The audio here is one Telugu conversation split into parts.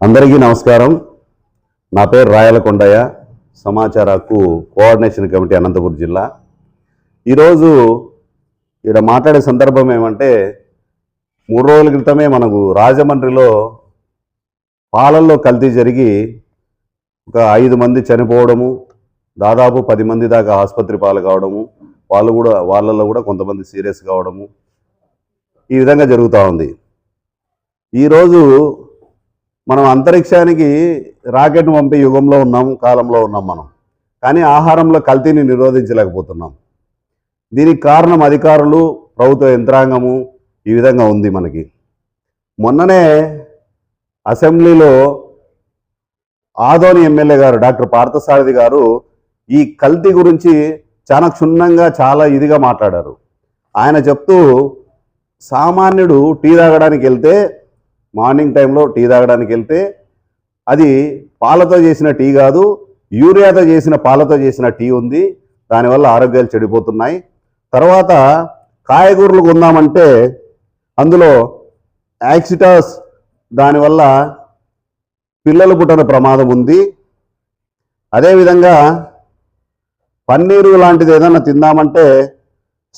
అందరికీ నమస్కారం. నా పేరు రాయల కొండయ్య, సమాచార హక్కు కోఆర్డినేషన్ కమిటీ, అనంతపురం జిల్లా. ఈరోజు ఇక్కడ మాట్లాడే సందర్భం ఏమంటే, 3 రోజుల క్రితమే మనకు రాజమండ్రిలో పాలల్లో కల్తీ జరిగి ఒక 5 మంది చనిపోవడము, దాదాపు 10 మంది దాకా ఆసుపత్రి పాలు కావడము, వాళ్ళల్లో కూడా కొంతమంది సీరియస్ కావడము, ఈ విధంగా జరుగుతూ ఉంది. ఈరోజు మనం అంతరిక్షానికి రాకెట్ పంపే యుగంలో ఉన్నాం, కాలంలో ఉన్నాం మనం. కానీ ఆహారంలో కల్తీని నిరోధించలేకపోతున్నాం. దీనికి కారణం అధికారులు, ప్రభుత్వ యంత్రాంగము ఈ విధంగా ఉంది మనకి. మొన్ననే అసెంబ్లీలో ఆదోని ఎమ్మెల్యే గారు డాక్టర్ పార్థసారథి గారు ఈ కల్తీ గురించి చాలా క్షుణ్ణంగా, చాలా ఇదిగా మాట్లాడారు. ఆయన చెప్తూ, సామాన్యుడు టీ తాగడానికి వెళ్తే, మార్నింగ్ టైంలో టీ తాగడానికి వెళ్తే అది పాలతో చేసిన టీ కాదు, యూరియాతో చేసిన పాలతో చేసిన టీ ఉంది, దానివల్ల ఆరోగ్యాలు చెడిపోతున్నాయి. తర్వాత కాయగూరలు కొందామంటే అందులో యాక్సిటాస్, దానివల్ల పిల్లలు పుట్టిన ప్రమాదం ఉంది. అదేవిధంగా పన్నీరు లాంటిది ఏదైనా తిందామంటే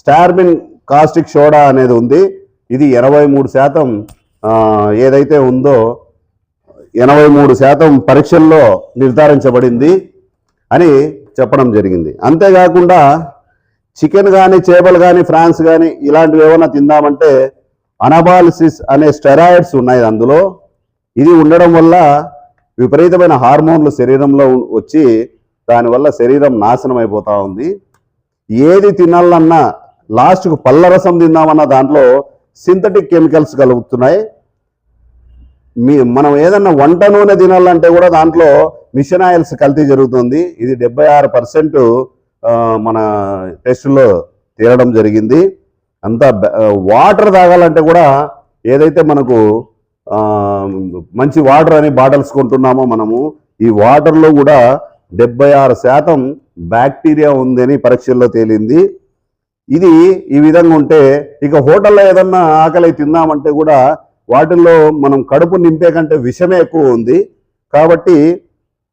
స్టార్బిన్ కాస్టిక్ సోడా అనేది ఉంది. ఇది 83% ఏదైతే ఉందో 83% పరీక్షల్లో నిర్ధారించబడింది అని చెప్పడం జరిగింది. అంతేకాకుండా చికెన్ కానీ, చేపలు కానీ, ఫ్రాన్స్ కానీ ఇలాంటివి ఏమైనా తిందామంటే అనాబాలిసిస్ అనే స్టెరాయిడ్స్ ఉన్నాయి అందులో. ఇది ఉండడం వల్ల విపరీతమైన హార్మోన్లు శరీరంలో వచ్చి దానివల్ల శరీరం నాశనం అయిపోతూ ఉంది. ఏది తినాలన్నా, లాస్ట్కు పళ్ళ రసం తిందామన్నా దాంట్లో సింథటిక్ కెమికల్స్ కలుగుతున్నాయి. మనం ఏదన్నా వంట నూనె తినాలంటే కూడా దాంట్లో మిషన్ ఆయిల్స్ కల్తీ జరుగుతుంది. ఇది 76% మన టెస్టులో తేలడం జరిగింది. అంతా వాటర్ తాగాలంటే కూడా ఏదైతే మనకు మంచి వాటర్ అని బాటిల్స్ కొంటున్నామో మనము, ఈ వాటర్లో కూడా 76% బ్యాక్టీరియా ఉందని పరీక్షల్లో తేలింది. ఇది ఈ విధంగా ఉంటే ఇక హోటల్లో ఏదన్నా ఆకలి తిందామంటే కూడా వాటిల్లో మనం కడుపు నింపే కంటే విషమే ఎక్కువ ఉంది. కాబట్టి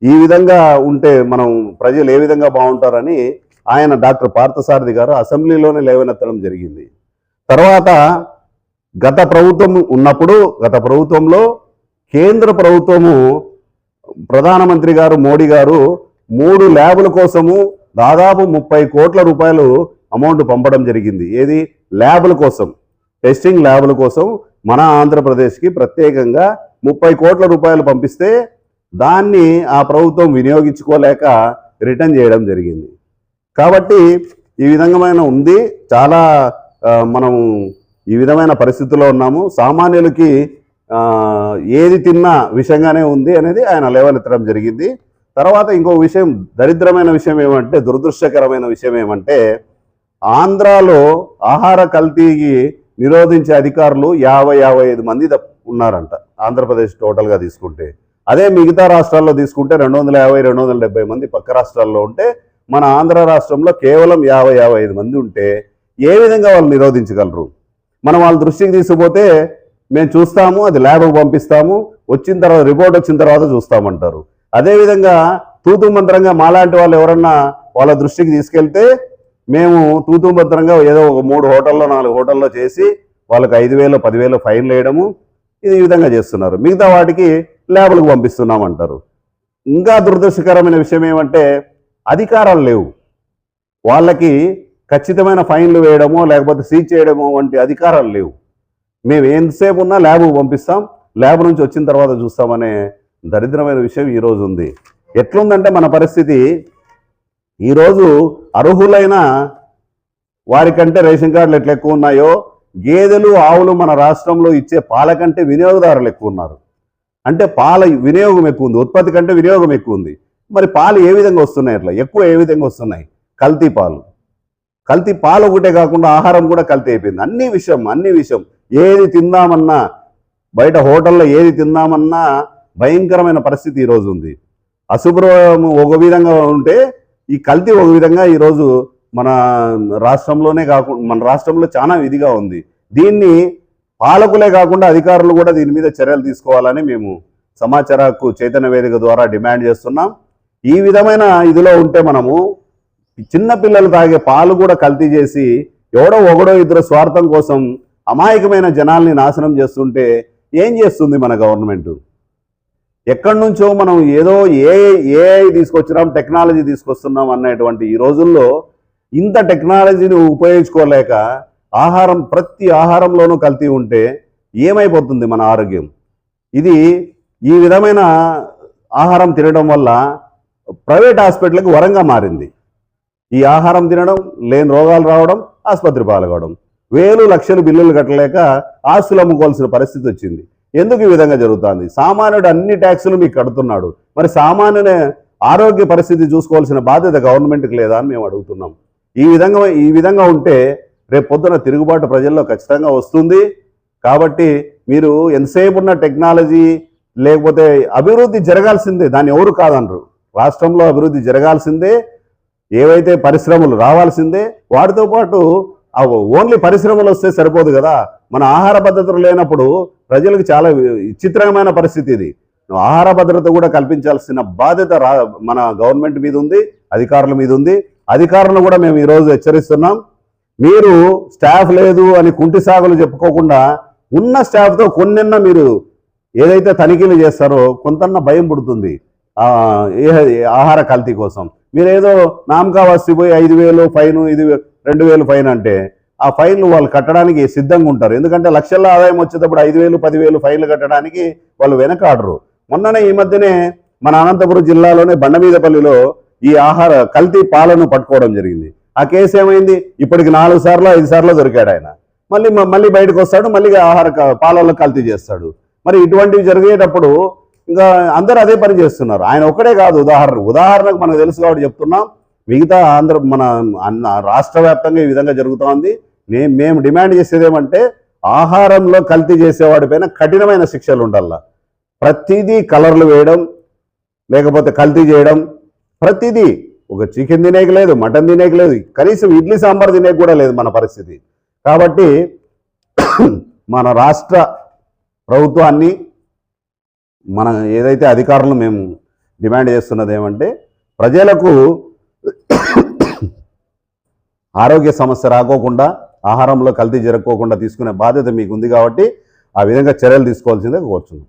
ఈ విధంగా ఉంటే మనం ప్రజలు ఏ విధంగా బాగుంటారని ఆయన డాక్టర్ పార్థసారథి గారు అసెంబ్లీలోనే లేవనెత్తడం జరిగింది. తర్వాత గత ప్రభుత్వంలో కేంద్ర ప్రభుత్వము, ప్రధానమంత్రి గారు మోడీ గారు 3 ల్యాబుల కోసము దాదాపు 30 కోట్ల రూపాయలు అమౌంట్ పంపడం జరిగింది. ఏది? ల్యాబుల కోసం, టెస్టింగ్ ల్యాబుల కోసం మన ఆంధ్రప్రదేశ్కి ప్రత్యేకంగా 30 కోట్ల రూపాయలు పంపిస్తే దాన్ని ఆ ప్రభుత్వం వినియోగించుకోలేక రిటర్న్ చేయడం జరిగింది. కాబట్టి ఈ విధమైన ఉంది. చాలా మనం ఈ విధమైన పరిస్థితుల్లో ఉన్నాము. సామాన్యులకి ఏది తిన్నా విషంగానే ఉంది అనేది ఆయన లేవనెత్తడం జరిగింది. తర్వాత ఇంకో విషయం, దరిద్రమైన విషయం ఏమంటే, దురదృష్టకరమైన విషయం ఏమంటే, ఆంధ్రాలో ఆహార కల్తీకి నిరోధించే అధికారులు 50-55 మంది ఉన్నారంట, ఆంధ్రప్రదేశ్ టోటల్గా తీసుకుంటే. అదే మిగతా రాష్ట్రాల్లో తీసుకుంటే 250-270 మంది పక్క రాష్ట్రాల్లో ఉంటే, మన ఆంధ్ర రాష్ట్రంలో కేవలం 50-55 మంది ఉంటే ఏ విధంగా వాళ్ళు నిరోధించగలరు? మనం వాళ్ళ దృష్టికి తీసుకుపోతే మేము చూస్తాము, అది ల్యాబ్కు పంపిస్తాము, వచ్చిన తర్వాత రిపోర్ట్ వచ్చిన తర్వాత చూస్తామంటారు. అదేవిధంగా తూతు మంత్రంగా మాలాంటి వాళ్ళు ఎవరన్నా వాళ్ళ దృష్టికి తీసుకెళ్తే మేము తూతు మంత్రంగా ఏదో ఒక 3 హోటల్లో 4 హోటల్లో చేసి వాళ్ళకి 5,000-10,000 ఫైన్లు వేయడము, ఇది ఈ విధంగా చేస్తున్నారు. మిగతా వాటికి ల్యాబులకు పంపిస్తున్నామంటారు. ఇంకా దురదృష్టకరమైన విషయం ఏమంటే, అధికారాలు లేవు వాళ్ళకి. ఖచ్చితమైన ఫైన్లు వేయడమో లేకపోతే సీజ్ చేయడమో వంటి అధికారాలు లేవు. మేము ఎంతసేపు ఉన్నా ల్యాబ్కు పంపిస్తాం, ల్యాబ్ నుంచి వచ్చిన తర్వాత చూస్తామనే దరిద్రమైన విషయం ఈరోజు ఉంది. ఎట్లుందంటే మన పరిస్థితి ఈరోజు, అర్హులైన వారికంటే రేషన్ కార్డులు ఎట్లా ఎక్కువ ఉన్నాయో, గేదెలు, ఆవులు మన రాష్ట్రంలో ఇచ్చే పాల కంటే వినియోగదారులు ఎక్కువ ఉన్నారు. అంటే పాల వినియోగం ఎక్కువ ఉంది, ఉత్పత్తి కంటే వినియోగం ఎక్కువ ఉంది. మరి పాలు ఏ విధంగా వస్తున్నాయి? అట్లా ఎక్కువ ఏ విధంగా వస్తున్నాయి? కల్తీ పాలు ఒకటే కాకుండా ఆహారం కూడా కల్తీ అయిపోయింది. అన్ని విషయం ఏది తిందామన్నా, బయట హోటల్లో ఏది తిందామన్నా భయంకరమైన పరిస్థితి ఈరోజు ఉంది. అశుభ్రం ఒక విధంగా ఉంటే ఈ కల్తీ ఒక విధంగా ఈరోజు మన రాష్ట్రంలోనే కాకుండా మన రాష్ట్రంలో చాలా విధిగా ఉంది. దీన్ని పాలకులే కాకుండా అధికారులు కూడా దీని మీద చర్యలు తీసుకోవాలని మేము సమాచార హక్కు చైతన్య వేదిక ద్వారా డిమాండ్ చేస్తున్నాం. ఈ విధమైన ఇదిలో ఉంటే మనము చిన్న పిల్లలు తాగే పాలు కూడా కల్తీ చేసి ఎవడో ఒకడో ఇద్దరు స్వార్థం కోసం అమాయకమైన జనాల్ని నాశనం చేస్తుంటే ఏం చేస్తుంది మన గవర్నమెంట్? ఎక్కడి నుంచో మనం ఏదో ఏఐ తీసుకొచ్చినాం, టెక్నాలజీ తీసుకొస్తున్నాం అనేటువంటి ఈ రోజుల్లో ఇంత టెక్నాలజీని ఉపయోగించుకోలేక ప్రతి ఆహారంలోనూ కల్తీ ఉంటే ఏమైపోతుంది మన ఆరోగ్యం? ఇది ఈ విధమైన ఆహారం తినడం వల్ల ప్రైవేట్ హాస్పిటల్కి వరంగా మారింది. ఈ ఆహారం తినడం, లేని రోగాలు రావడం, ఆసుపత్రి పాల్గొవడం, వేలు లక్షలు బిల్లులు కట్టలేక ఆస్తులు అమ్ముకోవాల్సిన పరిస్థితి వచ్చింది. ఎందుకు ఈ విధంగా జరుగుతుంది? సామాన్యుడు అన్ని ట్యాక్సులు మీకు కడుతున్నాడు, మరి సామాన్యుని ఆరోగ్య పరిస్థితి చూసుకోవాల్సిన బాధ్యత గవర్నమెంట్కి లేదా అని మేము అడుగుతున్నాం. ఈ విధంగా ఉంటే రేపు పొద్దున తిరుగుబాటు ప్రజల్లో ఖచ్చితంగా వస్తుంది. కాబట్టి మీరు ఎంతసేపు ఉన్న టెక్నాలజీ లేకపోతే అభివృద్ధి జరగాల్సిందే, దాన్ని ఎవరు కాదనరు. రాష్ట్రంలో అభివృద్ధి జరగాల్సిందే, ఏవైతే పరిశ్రమలు రావాల్సిందే. వాటితో పాటు ఓన్లీ పరిశ్రమలు వస్తే సరిపోదు కదా. మన ఆహార భద్రత లేనప్పుడు ప్రజలకు చాలా విచిత్రమైన పరిస్థితి ఇది. ఆహార భద్రత కూడా కల్పించాల్సిన బాధ్యత మన గవర్నమెంట్ మీద ఉంది, అధికారుల మీద ఉంది. అధికారులను కూడా మేము ఈరోజు హెచ్చరిస్తున్నాం. మీరు స్టాఫ్ లేదు అని కుంటి సాగులు చెప్పుకోకుండా ఉన్న స్టాఫ్తో కొన్నెన్న మీరు ఏదైతే తనిఖీలు చేస్తారో కొంతన్న భయం పుడుతుంది ఆహార కల్తీ కోసం. మీరేదో నామకా వస్తుపోయి 5,000 ఫైన్, 2,000 ఫైన్ అంటే ఆ ఫైన్లు వాళ్ళు కట్టడానికి సిద్ధంగా ఉంటారు. ఎందుకంటే లక్షల్లో ఆదాయం వచ్చేటప్పుడు 5,000, 10,000 ఫైన్లు కట్టడానికి వాళ్ళు వెనకాడరు. మొన్ననే ఈ మధ్యనే మన అనంతపురం జిల్లాలోనే బండమీదపల్లిలో ఈ కల్తీ పాలను పట్టుకోవడం జరిగింది. ఆ కేసు ఏమైంది? ఇప్పటికి 4 సార్లు 5 సార్లు దొరికాడు ఆయన. మళ్ళీ బయటకు వస్తాడు, మళ్ళీ పాలలో కల్తీ చేస్తాడు. మరి ఇటువంటివి జరిగేటప్పుడు ఇంకా అందరూ అదే పని చేస్తున్నారు. ఆయన ఒక్కడే కాదు, ఉదాహరణకు మనకు తెలుసు కాబట్టి చెప్తున్నాం. మిగతా మన రాష్ట్ర వ్యాప్తంగా ఈ విధంగా జరుగుతోంది. మేము డిమాండ్ చేసేది ఏమంటే ఆహారంలో కల్తీ చేసేవాడిపైన కఠినమైన శిక్షలు ఉండాల. ప్రతిదీ కలర్లు వేయడం, లేకపోతే కల్తీ చేయడం, ప్రతిదీ ఒక చికెన్ తినేకి లేదు, మటన్ తినేకి లేదు, కనీసం ఇడ్లీ సాంబార్ తినేకి కూడా లేదు మన పరిస్థితి. కాబట్టి మన రాష్ట్ర ప్రభుత్వాన్ని, మన ఏదైతే అధికారులను మేము డిమాండ్ చేస్తున్నది ఏమంటే ప్రజలకు ఆరోగ్య సమస్య రాకోకుండా, ఆహారంలో కల్తీ జరగకోకుండా తీసుకునే బాధ్యత మీకు ఉంది. కాబట్టి ఆ విధంగా చర్యలు తీసుకోవాల్సిందే కోరుతున్నాం.